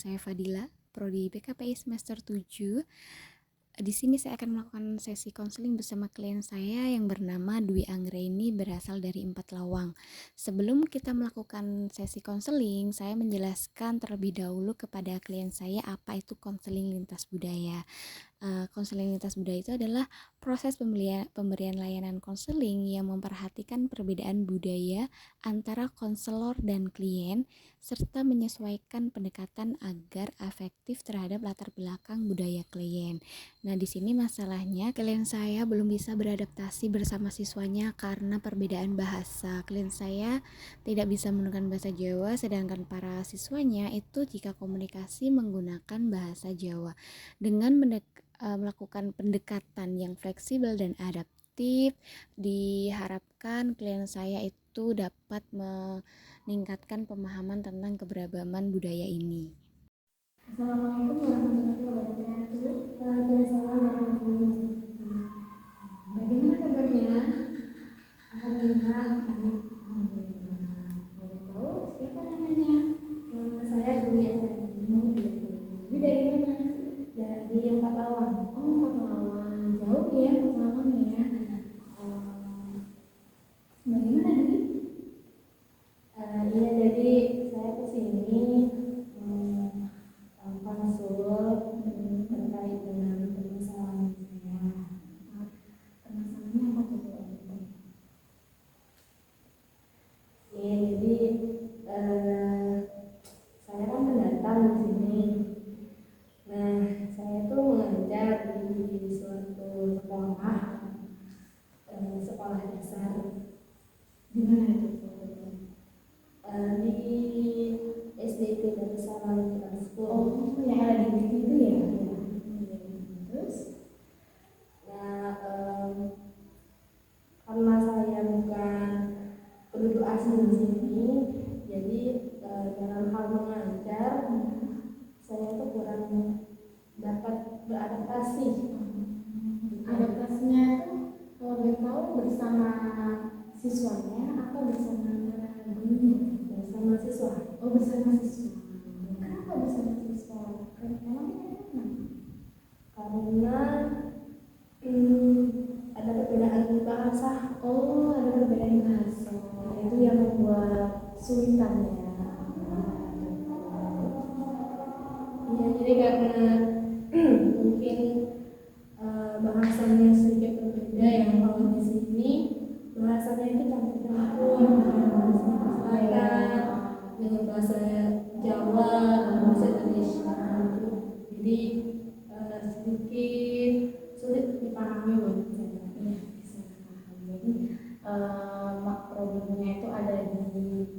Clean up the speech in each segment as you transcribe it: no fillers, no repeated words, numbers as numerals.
saya Fadila, Prodi PKPI semester 7. Di sini saya akan melakukan sesi konseling bersama klien saya yang bernama Dwi Anggraini, berasal dari Empat Lawang. Sebelum kita melakukan sesi konseling, saya menjelaskan terlebih dahulu kepada klien saya apa itu konseling lintas budaya. Konseling lintas budaya itu adalah proses pemberian layanan konseling yang memperhatikan perbedaan budaya antara konselor dan klien serta menyesuaikan pendekatan agar efektif terhadap latar belakang budaya klien. Nah, di sini masalahnya klien saya belum bisa beradaptasi bersama siswanya karena perbedaan bahasa. Klien saya tidak bisa menggunakan bahasa Jawa, sedangkan para siswanya itu jika komunikasi menggunakan bahasa Jawa. Dengan melakukan pendekatan yang fleksibel dan adaptif, diharapkan klien saya itu dapat meningkatkan pemahaman tentang keberagaman budaya ini. Assalamualaikum warahmatullahi wabarakatuh. Waalaikumsalam warahmatullahi wabarakatuh. Bagaimana kabarnya? Alhamdulillah. Alhamdulillah. Boleh tahu siapa namanya? Saya Dwi Anggraini. Dwi dari mana? Dari Empat Lawang. Oh, Empat Lawang. Jauh ya, Empat Lawang ya. Bagaimana Dwi? Iya, jadi saya kesini konsul terkait dengan permasalahan saya. Permasalahannya apa tuh Bu? Ya, jadi saya kan pendatang di sini. Nah, saya tuh mengajar di suatu sekolah, sekolah dasar. Di mana itu? Di SDT Darussalam Transport. Oh, yang ada di itu ya? Terus? Nah, karena saya bukan penduduk asli di sini, jadi dalam hal mengajar, saya tuh kurang dapat beradaptasi. Adaptasinya itu kalau boleh tahu bersama siswanya atau bersama gurunya? Bersama siswa. Oh, bersama siswa. Kenapa bersama siswa? Emangnya kenapa? Karena ada perbedaan bahasa. Oh, ada perbedaan bahasa. Itu yang membuat kesulitan ya. Iya, jadi karena mungkin bahasanya sedikit berbeda ya. Kalau di sini bahasanya itu campur-campur dengan bahasa Selatan, dengan bahasa Jawa, dan bahasa Indonesia. Jadi sedikit sulit dipahami buat saya. Iya, bisa paham. Jadi problemnya itu ada di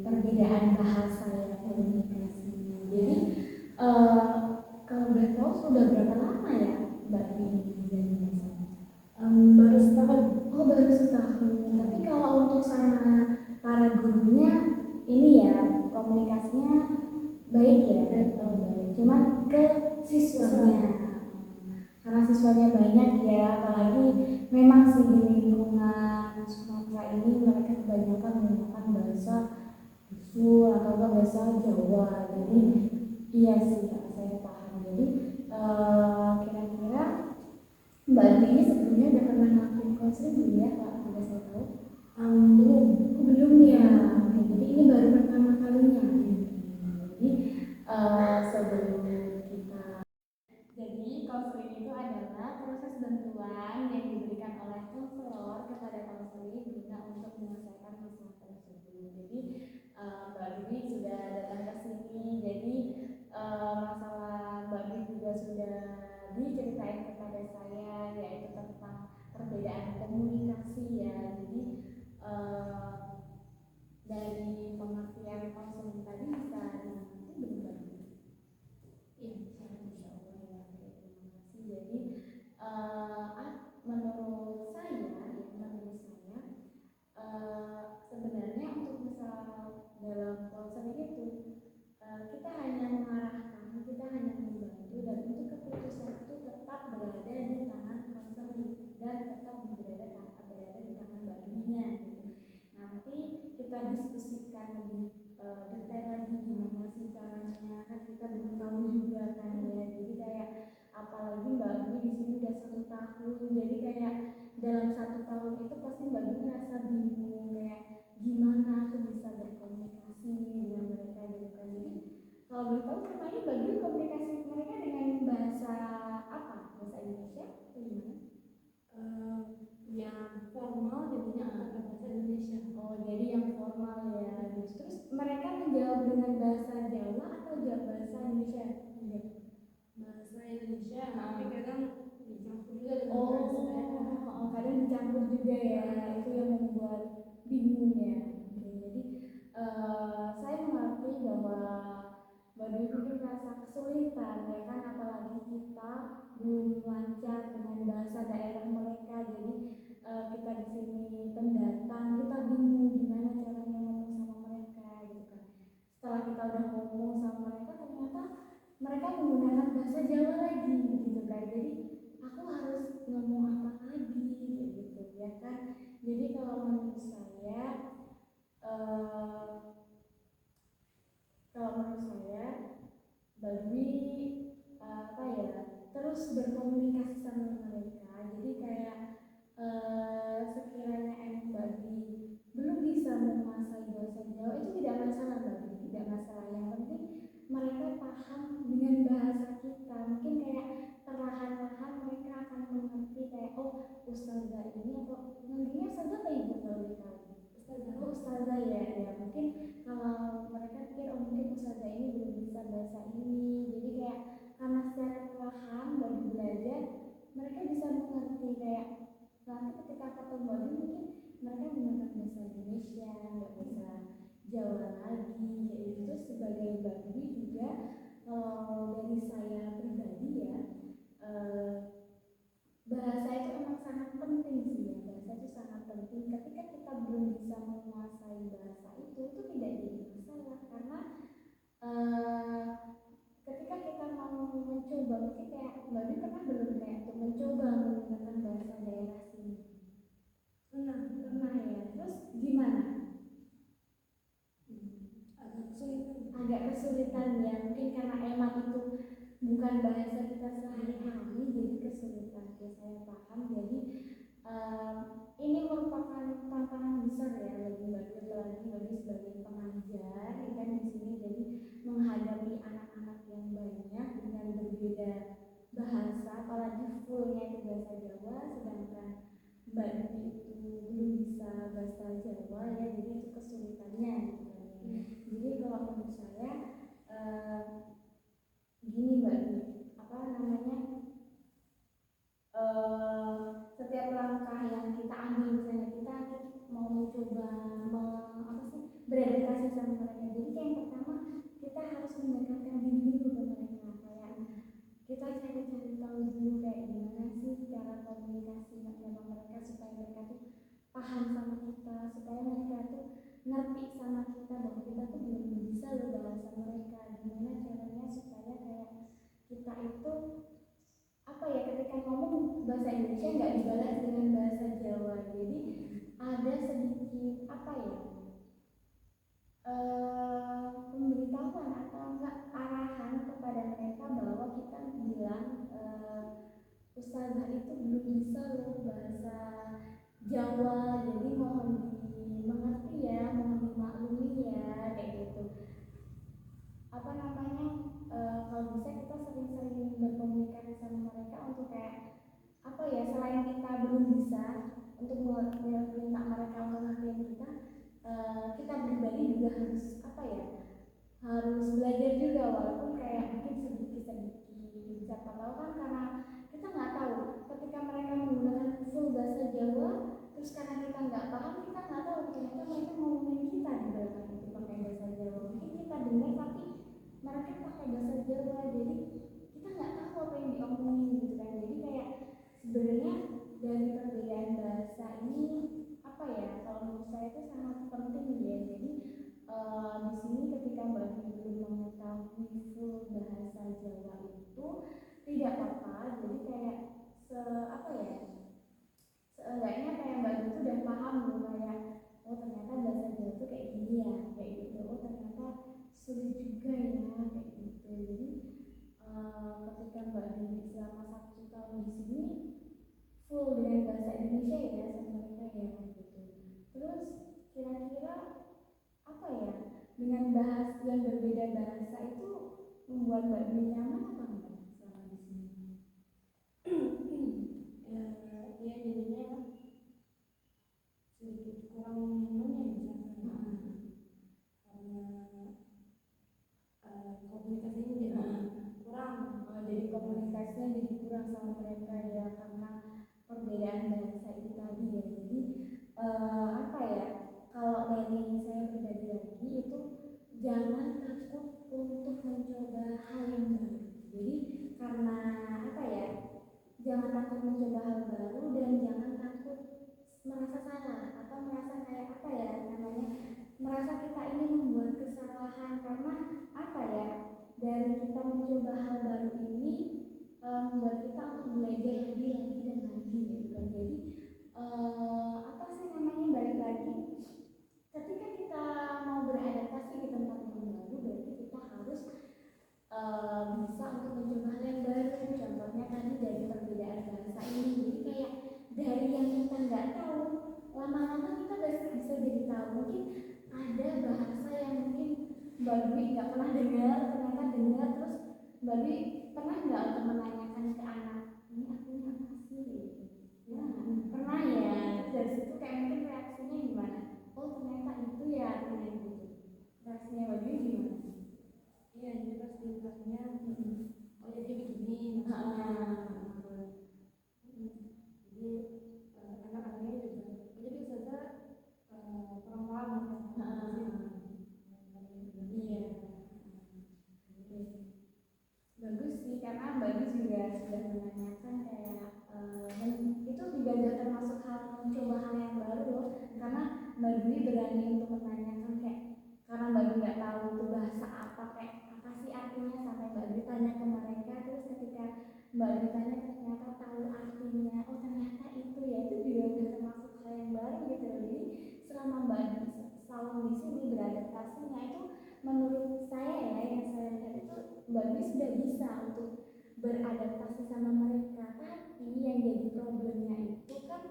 perbedaan bahasa ya, komunikasi. Jadi kalau boleh tahu sudah berapa lama ya Mbak di Indonesia? Baru setahun. Oh, baru setahun. Tapi kalau untuk sama para gurunya ini ya komunikasinya baik ya. Oh, baik. Cuman ke siswanya. Karena siswanya banyak ya, apalagi memang sih di lingkungan Sumatera ini mereka kebanyakan menggunakan bahasa Bisu atau bahasa Jawa. Jadi iya sih, saya paham. Jadi kira-kira Mbak Andi ini sebelumnya udah pernah ngelakuin konseling belum ya Pak? Tidak saya tahu. Belum. Oh, belum ya. Oke, jadi ini baru pertama kalinya. Jadi sebelum kita konseling itu adalah proses bantuan yang diberikan oleh konselor kepada konseling guna untuk menyelesaikan masalah tersebut. Jadi Mbak Dwi sudah datang ke sini, jadi masalah Mbak Dwi juga sudah diceritain kepada saya, yaitu tentang perbedaan komunikasi ya. Jadi dari pengertian konseling tadi bisa dimengerti belum Mbak Dwi? Iya, insya Allah ya. Jadi menurut saya sebenarnya untuk misal dalam konseling itu kita hanya mengarahkan, kita hanya membantu, dan untuk keputusan itu tetap berada di tangan konseling dan tetap berada di tangan baginya. Nanti kita diskusikan lebih detail lagi gimana sih caranya, kan kita belum tahu juga di sini udah 1 tahun, jadi kayak dalam 1 tahun itu pasti Mbak Dwi ngerasa bingung kayak gimana aku bisa berkomunikasi dengan mereka gitu kan. Jadi kalau boleh tahu selama ini Mbak Dwi komunikasi mereka dengan bahasa apa? Bahasa Indonesia atau gimana? Eh, yang formal jadinya akan bahasa Indonesia. Oh, jadi yang formal ya. Terus mereka menjawab dengan bahasa Jawa atau bahasa Indonesia? Enggak. Bahasa Indonesia, tapi Ah. kadang dicampur juga dengan bahasa daerah. Kadang dicampur juga ya. Itu yang membuat bingung ya. Oke, jadi saya mengerti bahwa Mbak Dwi mungkin merasa kesulitan ya kan, apalagi kita belum lancar dengan bahasa daerah mereka. Jadi kita di sini pendatang, kita bingung gimana caranya ngomong sama mereka gitu kan. Setelah kita udah ngomong sama mereka, ternyata mereka menggunakan bahasa Jawa lagi gitu kan. Jadi aku harus ngomong apa lagi gitu ya kan. Jadi kalau menurut saya eh, Badui apa ya, terus berkomunikasi sama mereka. Jadi kayak sekiranya emang Badui belum bisa menguasai bahasa Jawa, itu tidak masalah Badui, tidak masalah. Yang penting mereka paham dengan bahasa kita. Mungkin kayak perlahan-lahan mereka akan mengerti kayak oh ustazah ini, atau nantinya ustazah apa ibu kalau tahu? Ustazah. Oh ustazah ya, ya mungkin kalau mereka pikir oh mungkin ustazah ini belum bisa bahasa ini, jadi kayak karena secara perlahan baru belajar mereka bisa mengerti kayak nanti ketika ketemu baru mungkin mereka menggunakan bahasa Indonesia, nggak bisa Jawa lagi kayak gitu. Terus sebagai Badui juga kalau dari saya pribadi ya, eh, bahasa itu emang sangat penting sih ya. Bahasa itu sangat penting. Ketika kita belum bisa menguasai bahasa itu tidak jadi masalah, karena eh, ketika kita mau mencoba, mungkin kayak Mbak Dwi pernah belum kayak tuh mencoba menggunakan bahasa daerah sini? Pernah ya. Terus gimana? Agak kesulitan ya, mungkin karena emang itu bukan bahasa kita sehari-hari, jadi kesulitan ya, saya paham. Jadi ini merupakan tantangan besar ya bagi Mbak Dwi, apalagi Mbak Dwi sebagai pengajar ya kan di sini. Jadi menghadapi anak-anak yang banyak dengan berbeda bahasa, apalagi fullnya itu bahasa Jawa, sedangkan Mbak Dwi itu belum bisa bahasa Jawa ya, jadi itu kesulitannya gitu kan. Jadi kalau menurut saya gini Mbak Dwi, apa namanya, setiap langkah yang kita ambil, misalnya kita mau mencoba beradaptasi sama mereka, jadi yang pertama kita harus mendekatkan diri dulu ke mereka, kayak kita cari-cari tahu dulu kayak gimana sih cara komunikasi sama mereka supaya mereka tuh paham sama kita, supaya mereka tuh ngerti sama kita bahwa kita tuh belum bisa loh bahasa mereka. Gimana caranya supaya kayak kita itu apa ya, ketika ngomong bahasa Indonesia nggak dibalas dengan bahasa Jawa. Jadi ada sedikit apa ya, pemberitahuan atau enggak arahan kepada mereka bahwa kita bilang ustazah itu belum bisa loh bahasa Jawa, jadi mohon dimengerti ya, mohon dimaklumi ya kayak gitu. Apa namanya, kalau bisa kita sering-sering berkomunikasi sama mereka untuk kayak apa ya, selain kita belum bisa untuk minta mereka mengerti kita, kita pribadi juga harus apa ya, harus belajar juga walaupun kayak mungkin sedikit-sedikit. Siapa tahu kan, karena kita nggak tahu ketika mereka menggunakan full bahasa Jawa, terus karena kita nggak paham, kita nggak tahu ternyata mereka ngomongin kita di belakang itu pakai bahasa Jawa. Mungkin kita dengar tapi mereka pakai bahasa Jawa, jadi kita nggak tahu apa yang diomongin gitu kan. Jadi kayak sebenarnya dari perbedaan bahasa ini apa ya, kalau menurut saya itu sangat penting ya. Jadi di sini ketika Mbak Dwi belum mengetahui full bahasa Jawa itu tidak apa-apa. Jadi kayak apa ya, seenggaknya kayak Mbak Dwi itu udah paham loh, kayak oh ternyata bahasa Jawa itu kayak gini ya, kayak gitu. Oh ternyata sulit juga ya kayak gitu. Jadi ketika Mbak Dwi selama 1 di sini full dengan bahasa Indonesia ya sama mereka ya gitu. Terus kira-kira apa ya, dengan bahas yang berbeda bahasa itu membuat Mbak Dwi nyaman apa enggak selama di sini? Ya jadinya sedikit kurang nyaman ya di sana karena komunikasinya jadi kurang. Jadi komunikasinya jadi kurang sama mereka ya karena perbedaan bahasa itu tadi ya. Jadi apa ya, kalau dari saya pribadi lagi itu jangan takut untuk mencoba hal yang baru. Jadi karena apa ya, jangan takut mencoba hal baru dan jangan takut merasa salah atau merasa kayak apa ya namanya, merasa kita ini membuat kesalahan. Karena apa ya, dari kita mencoba hal baru ini membuat kita untuk belajar lebih lagi dan lagi gitu kan. Jadi apa sih namanya, balik lagi ketika kita mau beradaptasi di tempat yang baru berarti kita harus bisa untuk mencoba hal yang baru. Contohnya tadi dari perbedaan bahasa ini, jadi kayak dari yang kita nggak tahu lama-lama kita bisa jadi tahu. Mungkin ada bahasa yang mungkin Mbak Dwi nggak pernah dengar, ternyata dengar. Terus Mbak Dwi pernah nggak untuk menanyakan ke anak, ini artinya apa sih gitu? Nah, pernah ya. Terus dari situ kayak mungkin reaksinya gimana? Oh ternyata itu ya artinya gitu. Reaksinya Mbak Dwi gimana? Iya, jadi pas ditanya, oh jadi begini maksudnya. Jadi anak-anaknya juga, jadi bisa kurang paham Iya. Bagus sih, karena Mbak Dwi juga sudah menanyakan kayak dan itu juga sudah termasuk hal mencoba hal yang baru loh. Karena Mbak Dwi berani untuk menanyakan kayak, karena Mbak Dwi nggak tahu itu bahasa apa, kayak apa sih artinya, sampai Mbak Dwi tanya ke mereka. Terus ketika Mbak Dwi tanya ternyata tahu artinya, oh ternyata itu ya, itu juga udah termasuk hal yang baru gitu loh. Jadi selama Mbak Dwi setahun di sini beradaptasinya itu, menurut saya ya yang saya lihat itu Mbak Dwi sudah bisa untuk beradaptasi sama mereka. Tapi yang jadi problemnya itu kan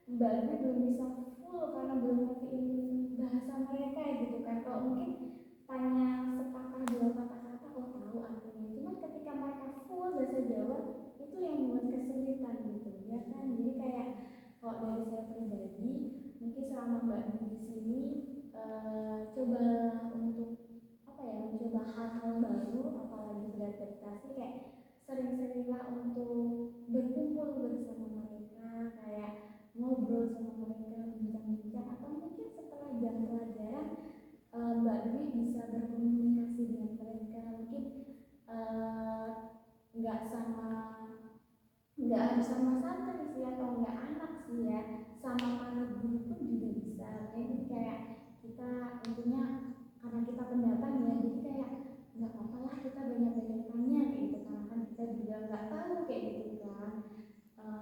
Mbak Dwi belum bisa full karena belum ngertiin bahasa mereka gitu kan. Kalau mungkin tanya sepatah dua patah kata oh tahu artinya, cuman ketika mereka full bahasa Jawa itu yang membuat kesulitan gitu ya kan. Jadi kayak kalau dari saya pribadi mungkin selama Mbak Dwi di sini coba untuk apa ya, mencoba hal-hal baru, apalagi beradaptasi, kayak sering-seringlah untuk berkumpul bersama mereka, kayak ngobrol sama mereka, bincang-bincang, atau mungkin setelah jam pelajaran Mbak Dwi bisa berkomunikasi dengan mereka. Mungkin nggak sama, nggak harus sama santri sih atau nggak anak sih ya, sama para guru pun juga bisa. Jadi kayak kita intinya karena kita pendatang ya, jadi kayak nggak apa-apa lah kita banyak-banyak tanya kayak gitu, karena kan kita juga nggak tahu kayak gitu kan.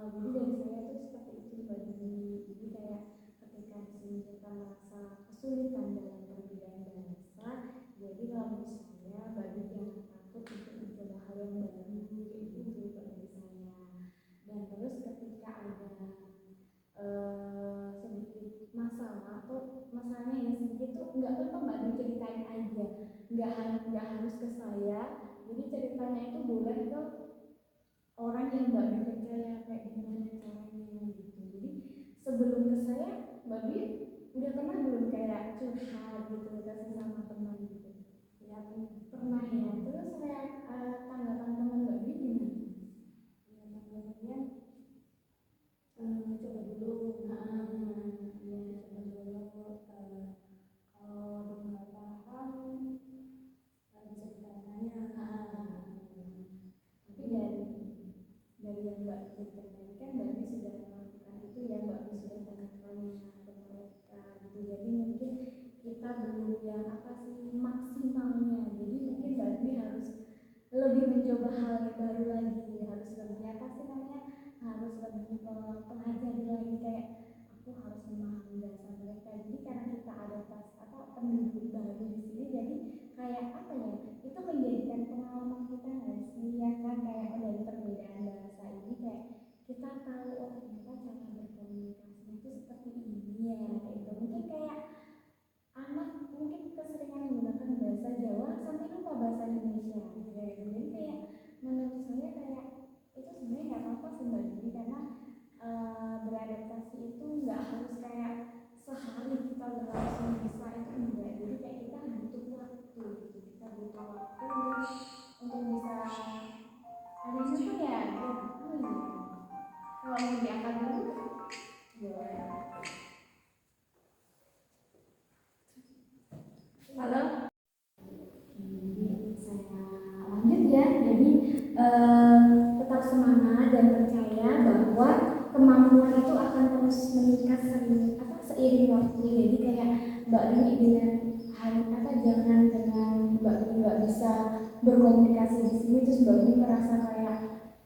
Jadi dari saya tuh seperti itu Mbak Dwi. Jadi kayak ketika di sini kita merasa kesulitan dalam perbedaan bahasa, jadi kalau menurut saya Mbak Dwi jangan takut untuk mencoba hal yang baru kayak gitu Mbak, dari saya. Dan terus ketika ada sedikit masalah atau masalahnya yang sedikit tuh nggak apa-apa Mbak Dwi ceritain aja, nggak harus ke saya. Jadi ceritanya itu boleh ke orang yang Mbak Dwi percaya, kayak gimana caranya gitu. Jadi sebelum ke saya Mbak Dwi udah pernah belum kayak curhat gitu ke sesama teman gitu? Ya pernah ya. Terus saya tanggapan teman Mbak Dwi gimana? ya tanggapannya coba dulu Ya, coba dulu kalau nggak paham bisa ditanya. tapi dari yang Mbak ceritakan tadi kan Mbak Dwi sudah melakukan itu ya, Mbak Dwi sudah tanya-tanya ke mereka gitu. Jadi mungkin kita belum yang apa sih maksimalnya. Jadi mungkin Mbak Dwi harus lebih mencoba hal yang baru lagi, harus lebih apa sih namanya, harus lebih pelajari lagi, kayak aku harus memahami bahasa mereka. Jadi karena kita adaptasi apa penduduk baru di sini, jadi kayak apa ya, itu menjadikan pengalaman kita nggak sih ya kan, kayak dari perbedaan bahasa ini kayak komunikasinya kayak gitu. Mungkin kayak anak mungkin keseringan menggunakan bahasa Jawa sampai lupa bahasa Indonesia kayak gitu. Jadi kayak menurut saya kayak itu sebenarnya nggak apa-apa sih Mbak Dini, karena beradaptasi itu nggak harus kayak sehari kita langsung bisa, itu enggak. Jadi kayak kita butuh waktu gitu, kita butuh waktu untuk bisa ada itu ya gitu. Kalau mau diangkat dulu boleh. Halo. Jadi saya lanjut ya. Jadi tetap semangat dan percaya bahwa kemampuan itu akan terus meningkat seiring waktu. Jadi kayak Mbak Dini dengan jangan dengan Mbak Dini nggak bisa berkomunikasi di sini terus Mbak Dini merasa kayak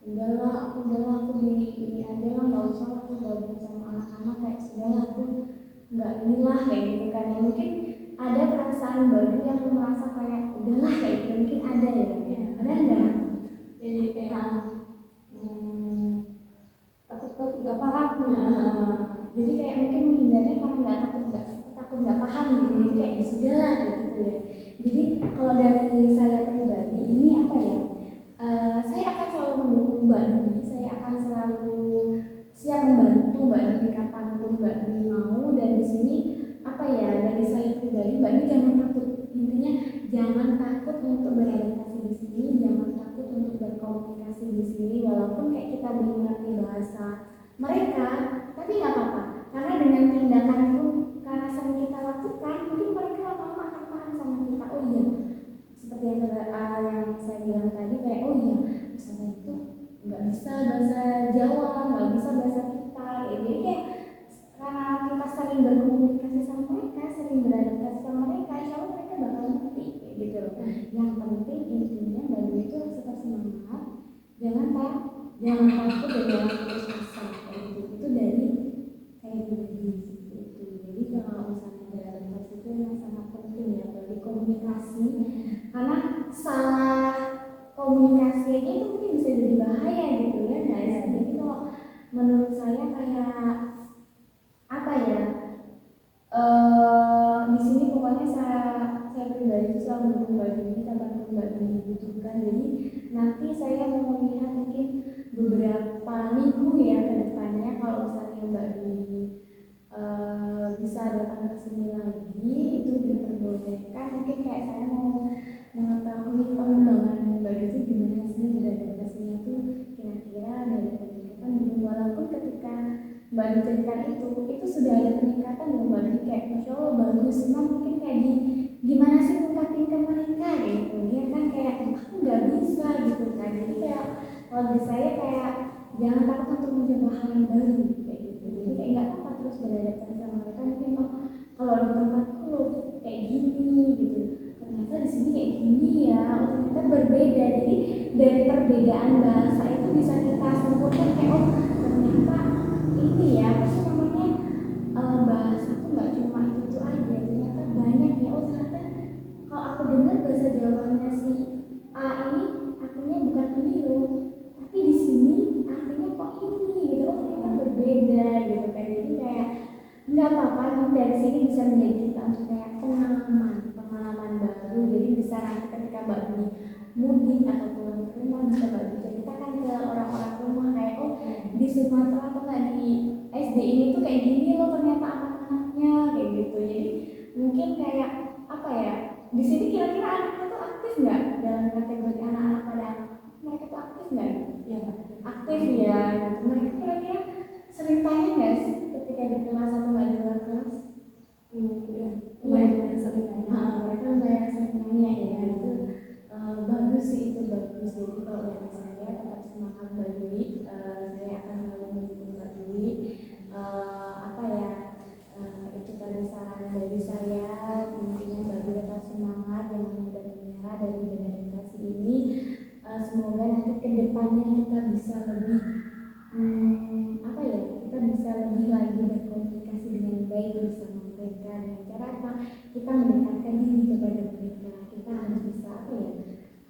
udahlah aku di ini aja lah, nggak usah aku gabung sama anak-anak, kayak sudahlah aku nggak inilah kayak gitu kan ya. Mungkin ada perasaan baru yang merasa kayak udahlah kayak gitu, mungkin ada ya, ada enggak? Jadi kayak takut nggak paham. Jadi kayak mungkin menghindarnya karena takut nggak paham gitu. Jadi kayak ya sudah lah gitu ya. Jadi kalau dari saya pribadi ini apa ya? Saya akan selalu mendukung Mbak Dini. Saya akan selalu siap membantu Mbak Dini kapanpun Mbak Dini mau. Dan di sini apa ya, dari saya pribadi Mbak Dini jangan takut. Intinya jangan takut untuk beradaptasi di sini, jangan takut untuk berkomunikasi di sini, walaupun kayak kita belum ngerti bahasa mereka, tapi nggak apa-apa. Karena dengan tindakan itu, karena sering kita lakukan, mungkin mereka lama-lama akan paham sama kita. Oh iya, seperti yang saya bilang tadi, kayak oh iya, misalnya itu nggak bisa bahasa Jawa, nggak bisa bahasa kita, jadi kayak karena kita sering berkomunikasi sama mereka, sering beradaptasi sama mereka, insya Allah mereka bakal ngerti kayak gitu loh. Yang penting intinya Mbak Dwi itu harus tetap semangat, jangan takut dan jangan putus asa kayak gitu. Itu dari saya pribadi seperti itu. Jadi kalau misalnya beradaptasi itu yang sangat penting ya bagi komunikasi, karena salah komunikasi itu mungkin bisa jadi bahaya gitu ya guys. Jadi kalau menurut saya kayak apa ya, di sini pokoknya saya pribadi itu selalu mendukung Mbak Dini kapanpun Mbak Dini butuhkan. Jadi nanti saya mau melihat mungkin beberapa minggu ya ke depannya, kalau misalnya Mbak Dini bisa datang ke sini lagi, itu diperbolehkan. Mungkin kayak saya mau mengetahui pengembangan Mbak Dini gimana sih beradaptasinya itu kira-kira dari peningkatan dulu, walaupun ketika Mbak Dini cerita itu sudah ada peningkatan loh Mbak Dini, kayak Masya Allah bagus, cuma mungkin kayak gimana sih ngungkapin ke mereka gitu ya kan, kayak aku nggak bisa gitu kan. Jadi kayak kalau di saya kayak jangan takut untuk mencoba hal yang baru kayak gitu. Jadi kayak nggak apa-apa terus beradaptasi sama mereka. Mungkin kalau di tempatku lo kayak gini gitu, ternyata di sini kayak gini ya, ternyata berbeda. Jadi dari perbedaan bahasa itu bisa kita simpulkan kayak oh ternyata ini ya apa sih namanya, bahasa tuh nggak cuma itu aja, ternyata banyak ya. Oh ternyata kalau aku dengar bahasa Jawanya si A ini artinya bukan ini loh, tapi di sini artinya kok ini gitu. Oh ternyata berbeda gitu kan. Jadi kayak nggak apa-apa, nanti dari sini bisa menjadi kita untuk kayak pengalaman baru. Jadi bisa nanti ketika Mbak Dini mudik atau pulang ke rumah, bisa Mbak Dini ceritakan ke orang-orang rumah kayak oh di Sumatera atau nggak di SD ini tuh kayak gini loh ternyata anak-anaknya kayak gitu. Jadi mungkin kayak apa ya, di sini kira-kira anak-anak tuh aktif nggak dalam kategori anak-anak, pada mereka tuh aktif nggak ya? Aktif ya gitu. Mereka kira-kira sering tanya nggak sih ketika di kelas atau nggak di luar kelas? Ya lumayan sering tanya. Mereka lumayan sering tanya ya, itu bagus sih, itu bagus. Jadi kalau dari saya tetap semangat Mbak Dwi, saya akan selalu mendukung Mbak Dwi. Apa ya, itu tadi saran dari saya, intinya Mbak Dwi tetap semangat, jangan mudah menyerah dari beradaptasi ini. Semoga nanti kedepannya kita bisa lebih apa ya, kita bisa lebih lagi berkomunikasi dengan baik bersama mereka. Dengan cara apa? Kita mendekatkan diri kepada mereka. Kita harus bisa apa ya,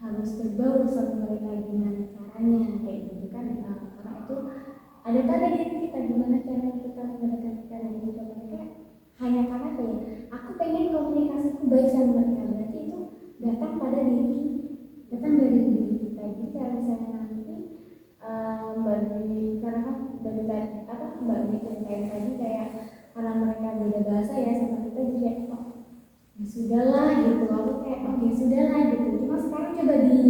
harus berbaur sama mereka gimana caranya kayak gitu kan. Karena itu ada tanda diri kita, gimana cara kita mendekatkan diri ke mereka, menanyakan apa ya, aku pengen komunikasiku baik sama mereka, berarti itu datang datang dari diri kita. Jadi kalau misalnya nanti Mbak Dwi, karena kan dari tadi apa Mbak Dwi ceritain tadi kayak karena mereka beda bahasa ya sama kita, jadi kayak oh ya sudahlah gitu, aku kayak oh ya sudahlah gitu. Cuma sekarang coba di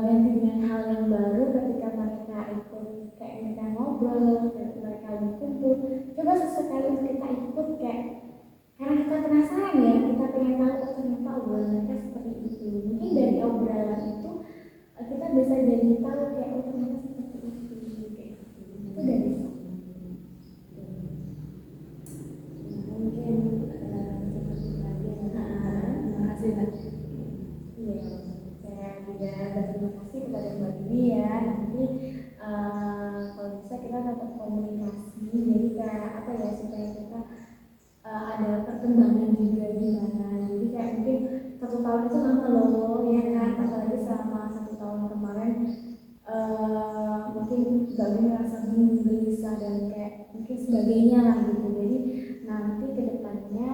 ganti dengan hal yang baru ketika mereka ikut kayak mereka ngobrol, ketika mereka lagi kumpul, coba sesekali kita ikut kayak karena kita penasaran ya, kita pengen tahu oh, ternyata obrolan mereka seperti itu. Mungkin dari obrolan itu kita bisa jadi tahu kayak oh ternyata seperti itu kayak gitu. Itu dari sana. Mungkin seperti tadi ya. Terima kasih Mbak. Iya, saya juga berterima kasih kepada Mbak Dwi ya. Nanti kalau bisa kita tetap komunikasi. Jadi kayak apa ya supaya kita ada perkembangan juga di mana. Jadi kayak mungkin 1 tahun itu lama loh, ya kan? Apalagi selama 1 tahun kemarin mungkin Mbak Dwi merasa bingung, gelisah dan kayak mungkin sebagainya lah gitu. Jadi nanti kedepannya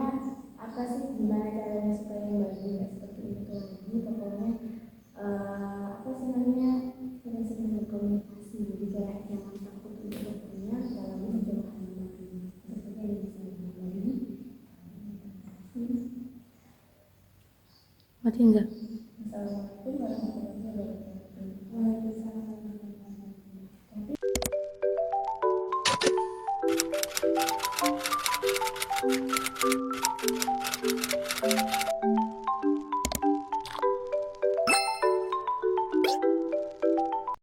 apa sih gimana caranya supaya Mbak Dwi nggak seperti itu lagi, pokoknya apa sih namanya sering-sering berkomunikasi, jadi kayak jangan takut untuk bertanya dalam menjawab seperti yang bisa tadi. Mati enggak? Assalamualaikum warahmatullahi wabarakatuh. Waalaikumsalam.